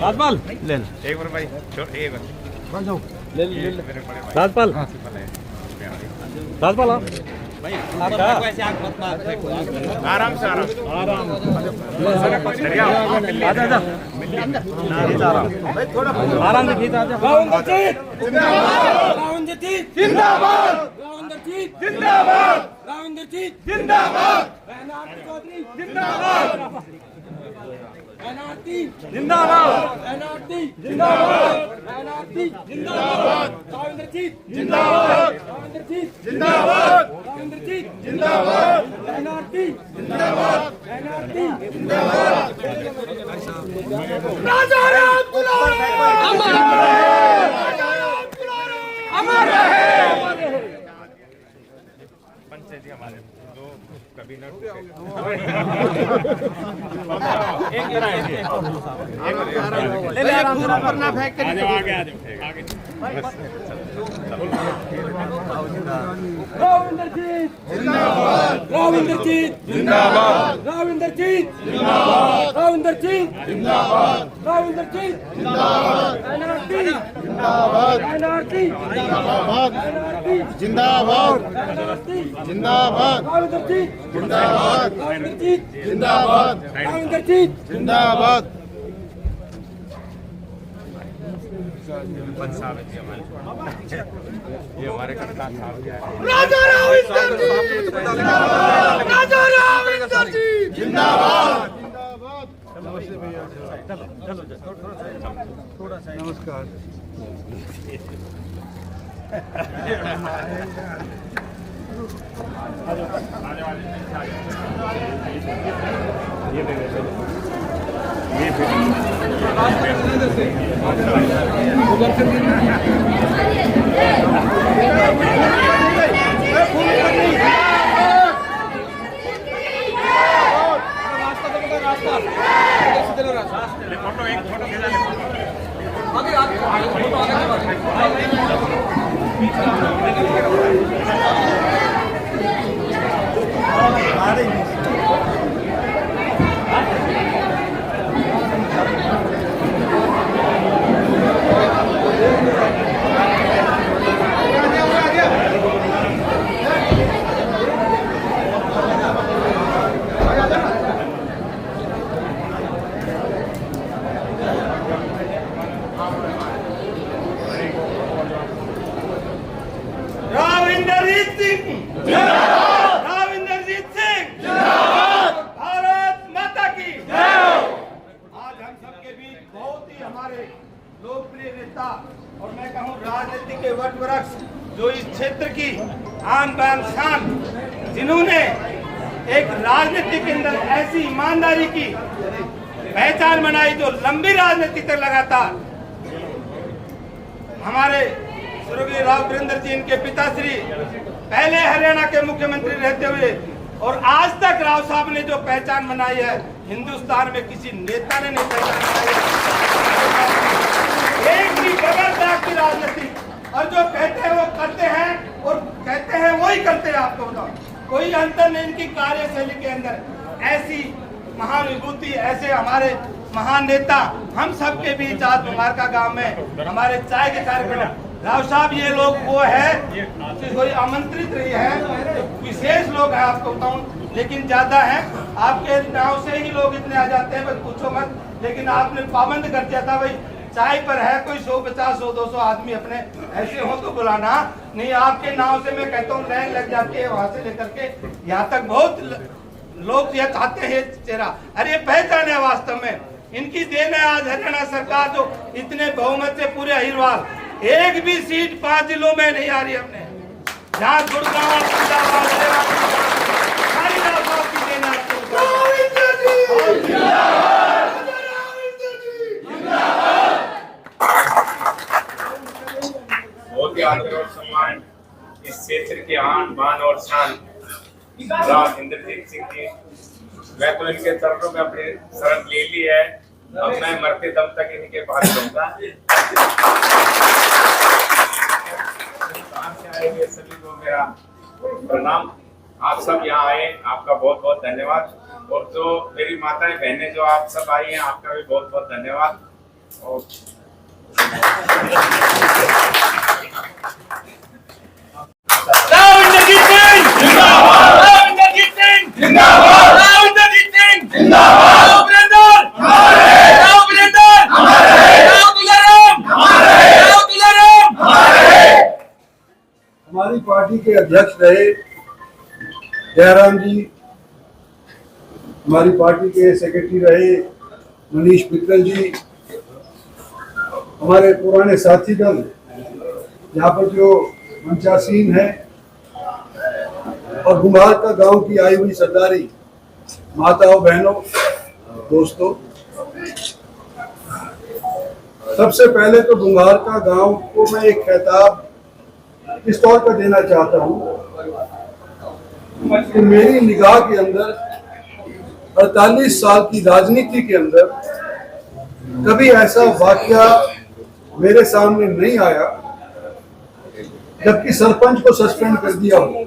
राजपाल ले एक बार भाई एक बार ले राजपाल राजपाल आराम से आराम आराम से जिंदाबाद पंचायती हमारे दो कभी न जिंदाबाद जिंदाबाद जिंदाबाद जिंदाबाद ये हमारे कप्तान साहब जिंदाबाद नमस्कार फोटो एक फोटो खींचा लोकप्रिय नेता और मैं कहूँ राजनीति के वट वृक्ष जो इस क्षेत्र की आन बान शान, जिन्होंने एक राजनीति के अंदर ऐसी ईमानदारी की पहचान बनाई जो लंबी राजनीति तक लगातार हमारे स्वर्गीय राव वीरेंद्र जी इनके पिताश्री पहले हरियाणा के मुख्यमंत्री रहते हुए और आज तक राव साहब ने जो पहचान बनाई है हिंदुस्तान में किसी नेता ने नहीं पहचान बनाई। एक भी बगैर दाग की राजनीति और जो कहते हैं वो करते हैं और कहते हैं वही करते हैं। आपको बताओ कोई अंतर नहीं इनकी कार्यशैली के अंदर। ऐसी महान विभूति, ऐसे हमारे महान नेता हम सबके बीच आज मुबारका गांव में हमारे चाय के कार्यक्रम राव साहब ये लोग वो है कोई आमंत्रित रही है, विशेष लोग हैं आपको बताऊं, लेकिन ज्यादा है आपके गांव से ही लोग इतने आ जाते हैं बस पूछो मत। लेकिन आपने पाबंद कर दिया था भाई चाय पर है कोई 150 100 आदमी अपने ऐसे हो तो बुलाना नहीं। आपके नाव से मैं कहता हूँ लाइन लग जाती है वहां से लेकर के यहाँ तक बहुत लोग ये चाहते हैं चेहरा। अरे पहचान है वास्तव में इनकी देन है आज हरियाणा सरकार जो इतने बहुमत से पूरे अहिरवाल एक भी सीट 5 जिलों में नहीं आ रही हमने जहाँ गुड़गांव बहुत ही मिस्र के आन बान और शान राव इंद्रजीत सिंह जी, मैं तो इनके चरणों में अपनी शरण ले ली है। अब मैं मरते दम तक इनके पास रहूंगा। सभी को मेरा प्रणाम। आप सब यहाँ आए, आपका बहुत बहुत धन्यवाद। और जो मेरी माताएं बहनें जो आप सब आई हैं, आपका भी बहुत बहुत धन्यवाद। और हमारी पार्टी के अध्यक्ष रहे जयराम जी, हमारी पार्टी के सेक्रेटरी रहे मनीष मित्तल जी, हमारे पुराने साथी दल यहाँ पर जो मंचासीन है, और गुम्हार का गांव की आई हुई सरदारी माताओं बहनों दोस्तों, सबसे पहले तो गुम्हार का गांव को मैं एक खिताब इस तौर पर देना चाहता हूँ कि मेरी निगाह के अंदर 48 साल की राजनीति के अंदर कभी ऐसा वाकया मेरे सामने नहीं आया जबकि सरपंच को सस्पेंड कर दिया हो,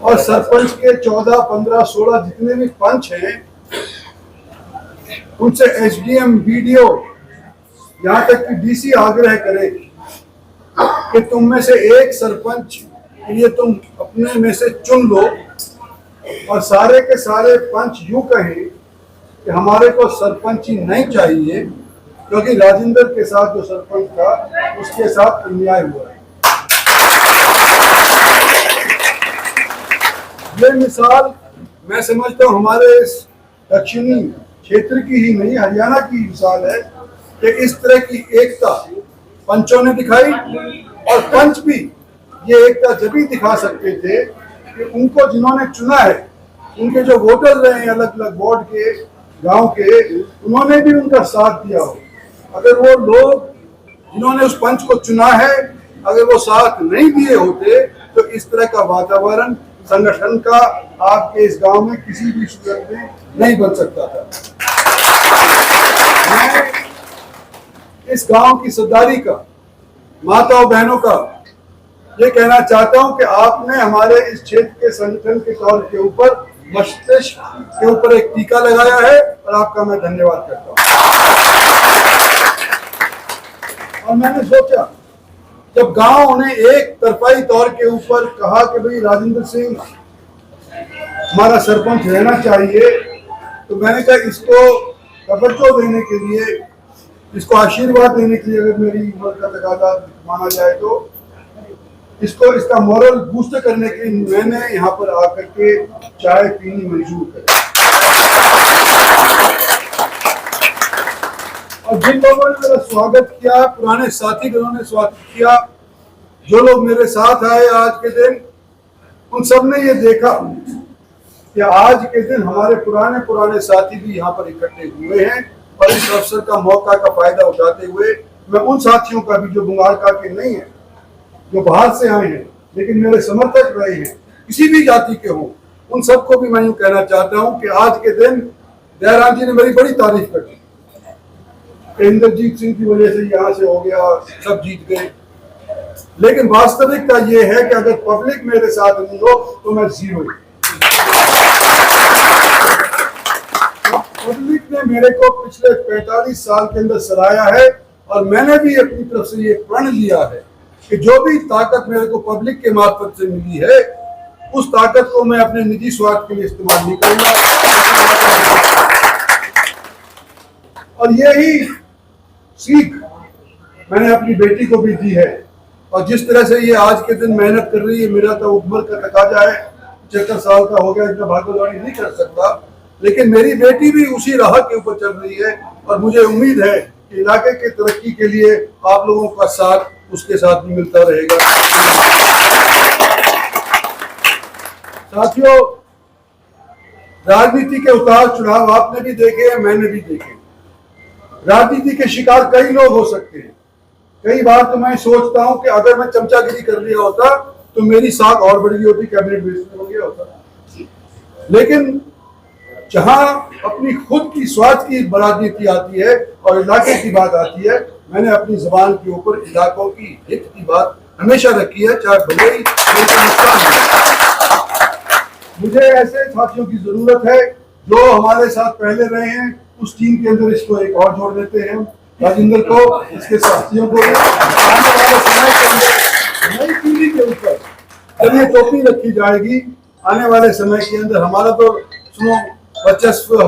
और सरपंच के 14, 15, 16 जितने भी पंच हैं उनसे एसडीएम, बीडीओ, यहाँ तक कि डीसी आग्रह करे कि तुम में से एक सरपंच के लिए तुम अपने में से चुन लो, और सारे के सारे पंच यूं कहें कि हमारे को सरपंची नहीं चाहिए क्योंकि राजेंद्र के साथ जो सरपंच था उसके साथ अन्याय हुआ है। ये मिसाल मैं समझता हूँ हमारे इस दक्षिणी क्षेत्र की ही नहीं, हरियाणा की मिसाल है कि इस तरह की एकता पंचों ने दिखाई, और पंच भी ये एकता जब ही दिखा सकते थे कि उनको जिन्होंने चुना है, उनके जो वोटर रहे हैं अलग अलग वार्ड के, गांव के, उन्होंने भी उनका साथ दिया हो। अगर वो लोग जिन्होंने उस पंच को चुना है अगर वो साथ नहीं दिए होते तो इस तरह का वातावरण संगठन का आपके इस गांव में किसी भी सूरत में नहीं बन सकता था। मैं इस गांव की सरदारी का, माताओं बहनों का ये कहना चाहता हूं कि आपने हमारे इस क्षेत्र के संगठन के तौर के ऊपर मस्तिष्क के ऊपर एक टीका लगाया है, और आपका मैं धन्यवाद करता हूं। और मैंने सोचा जब गांव ने एक तरफाई तौर के ऊपर कहा कि भाई राजेंद्र सिंह हमारा सरपंच रहना चाहिए, तो मैंने कहा इसको तवज्जो देने के लिए, इसको आशीर्वाद देने के लिए, अगर मेरी उम्र का तकाजा माना जाए तो इसको इसका मोरल बूस्ट करने के लिए मैंने यहाँ पर आकर के चाय पीनी मंजूर करी। और जिन लोगों ने मेरा स्वागत किया, पुराने साथी जिन्होंने स्वागत किया, जो लोग मेरे साथ आए आज के दिन, उन सब ने ये देखा कि आज के दिन हमारे पुराने साथी भी यहाँ पर इकट्ठे हुए हैं, और इस अवसर का मौका का फायदा उठाते हुए मैं उन साथियों का भी जो बुंगारका के नहीं है, जो बाहर से आए हैं लेकिन मेरे समर्थक रहे हैं, किसी भी जाति के हों, उन सबको भी मैं यूं कहना चाहता हूं कि आज के दिन जयराम जी ने मेरी बड़ी तारीफ कर दी। इंद्रजीत सिंह की वजह से यहाँ से हो गया, सब जीत गए, लेकिन वास्तविकता ये है कि अगर पब्लिक मेरे साथ नहीं हो तो मैं जीरो। पब्लिक ने मेरे को पिछले 45 साल के अंदर सराहा है, और मैंने भी अपनी तरफ से ये प्रण लिया है कि जो भी ताकत मेरे को पब्लिक के मार्फत से मिली है उस ताकत को मैं अपने निजी स्वार्थ के लिए इस्तेमाल नहीं करूंगा। और यही सीख मैंने अपनी बेटी को भी दी है, और जिस तरह से ये आज के दिन मेहनत कर रही है, मेरा तो उम्र का तकाजा है, 75 साल का हो गया, इतना भागदौड़ी नहीं कर सकता, लेकिन मेरी बेटी भी उसी राह के ऊपर चल रही है, और मुझे उम्मीद है कि इलाके की तरक्की के लिए आप लोगों का साथ उसके साथ भी मिलता रहेगा। साथियों, राजनीति के उतार चढ़ाव आपने भी देखे हैं, मैंने भी देखे। राजनीति के शिकार कई लोग हो सकते हैं, कई बार तो मैं सोचता हूं कि अगर मैं चमचागिरी कर लिया होता तो मेरी साख और बढ़ गई होती, कैबिनेट मिनिस्टर हो गया होता। लेकिन जहां अपनी खुद की स्वार्थ की राजनीति आती है और इलाके की बात आती है, मैंने अपनी जुबान के ऊपर इलाकों की हित की बात हमेशा रखी है, चाहे भले ही नुकसान हो। मुझे ऐसे साथियों की जरूरत है जो हमारे साथ पहले रहे हैं, उस टीम के अंदर इसको एक और जोड़ देते हैं, राजेंद्र को, इसके साथियों को। आने वाले समय के अंदर नई पीढ़ी के ऊपर जब ये टोपी रखी जाएगी, आने वाले समय के अंदर हमारा तो सुनो वर्चस्व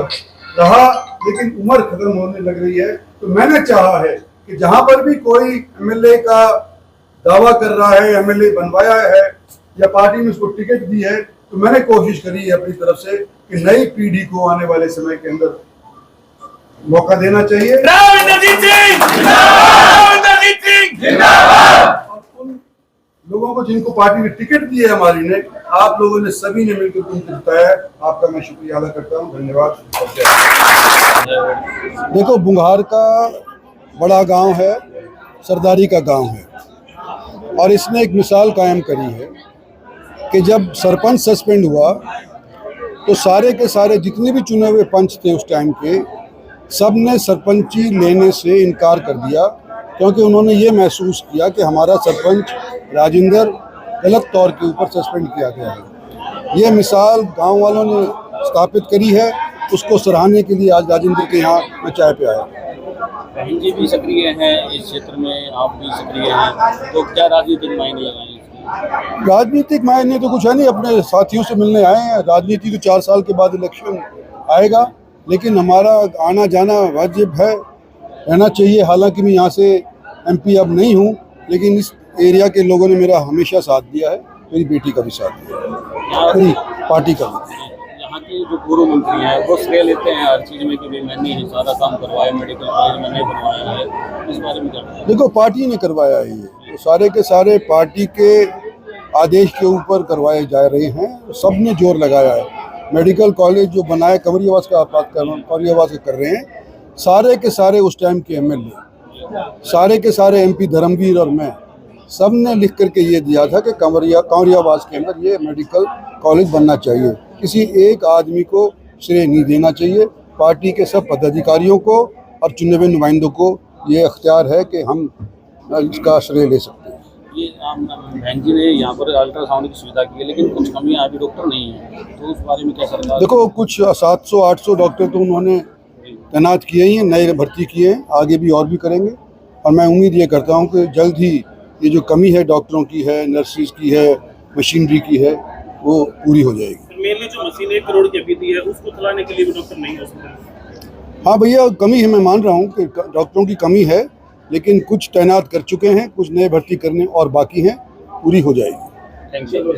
रहा, लेकिन उम्र खत्म होने लग रही है। तो मैंने चाहा है कि जहां पर भी कोई एमएलए का दावा कर रहा है, एमएलए बनवाया है या पार्टी ने उसको टिकट दी है, तो मैंने कोशिश करी है अपनी तरफ से कि नई पीढ़ी को आने वाले समय के अंदर मौका देना चाहिए। उन लोगों को जिनको पार्टी ने टिकट दी है हमारी ने, आप लोगों ने सभी ने मिलकर तुमको जिताया है, आपका मैं शुक्रिया अदा करता हूँ। धन्यवाद। देखो, बुंगार का बड़ा गांव है, सरदारी का गांव है, और इसने एक मिसाल कायम करी है कि जब सरपंच सस्पेंड हुआ तो सारे के सारे जितने भी चुने हुए पंच थे उस टाइम के, सब ने सरपंची लेने से इनकार कर दिया, क्योंकि उन्होंने ये महसूस किया कि हमारा सरपंच राजेंद्र गलत तौर के ऊपर सस्पेंड किया गया है। ये मिसाल गांव वालों ने स्थापित करी है, उसको सराहने के लिए आज राजेंद्र के यहाँ मैं चाय पे आया। बहन जी भी सक्रिय हैं इस क्षेत्र में, आप भी सक्रिय हैं, तो क्या राजनीतिक मायने लगाएंगे? राजनीतिक मायने तो कुछ है नहीं, अपने साथियों से मिलने आए हैं। राजनीति तो 4 साल के बाद इलेक्शन आएगा, लेकिन हमारा आना जाना वाजिब है, रहना चाहिए। हालांकि मैं यहाँ से एमपी अब नहीं हूँ, लेकिन इस एरिया के लोगों ने मेरा हमेशा साथ दिया है, मेरी बेटी का भी साथ दिया है, मेरी पार्टी का भी। यहाँ के जो पूर्व मंत्री हैं वो श्रेय लेते हैं हर चीज़ में कि भाई मैंने ही सारा काम करवाया, मेडिकल कॉलेज मैंने बनवाया है, इस बारे में क्या? देखो, पार्टी ने करवाया है, ये तो सारे के सारे पार्टी के आदेश के ऊपर करवाए जा रहे हैं, सब ने जोर लगाया है। मेडिकल कॉलेज जो बनाया कमरियावास का, आप कमरियावास का कर रहे हैं, सारे के सारे उस टाइम के एमएलए, सारे के सारे एमपी धर्मवीर और मैं, सब ने लिख करके ये दिया था कि कमरियावास के अंदर ये मेडिकल कॉलेज बनना चाहिए। किसी एक आदमी को श्रेय नहीं देना चाहिए, पार्टी के सब पदाधिकारियों को और चुने हुए नुमाइंदों को ये अख्तियार है कि हम इसका श्रेय ले सकते हैं। ये बहन जी ने यहाँ पर अल्ट्रासाउंड की सुविधा की है, लेकिन कुछ कमियाँ अभी डॉक्टर नहीं है, तो उस बारे में क्या सरकार? देखो, कुछ 700-800 डॉक्टर तो उन्होंने तैनात किए ही हैं, नए भर्ती किए हैं, आगे भी और भी करेंगे। और मैं उम्मीद ये करता हूँ कि जल्द ही ये जो कमी है डॉक्टरों की है, नर्सिस की है, मशीनरी की है, वो पूरी हो जाएगी। मेनली जो मशीन 1 करोड़ की अभी दी है, उसको चलाने के लिए भी डॉक्टर नहीं हो सकते। हाँ भैया, कमी है, मैं मान रहा हूँ कि डॉक्टरों की कमी है, लेकिन कुछ तैनात कर चुके हैं, कुछ नए भर्ती करने और बाकी हैं, पूरी हो जाएगी। Thank you.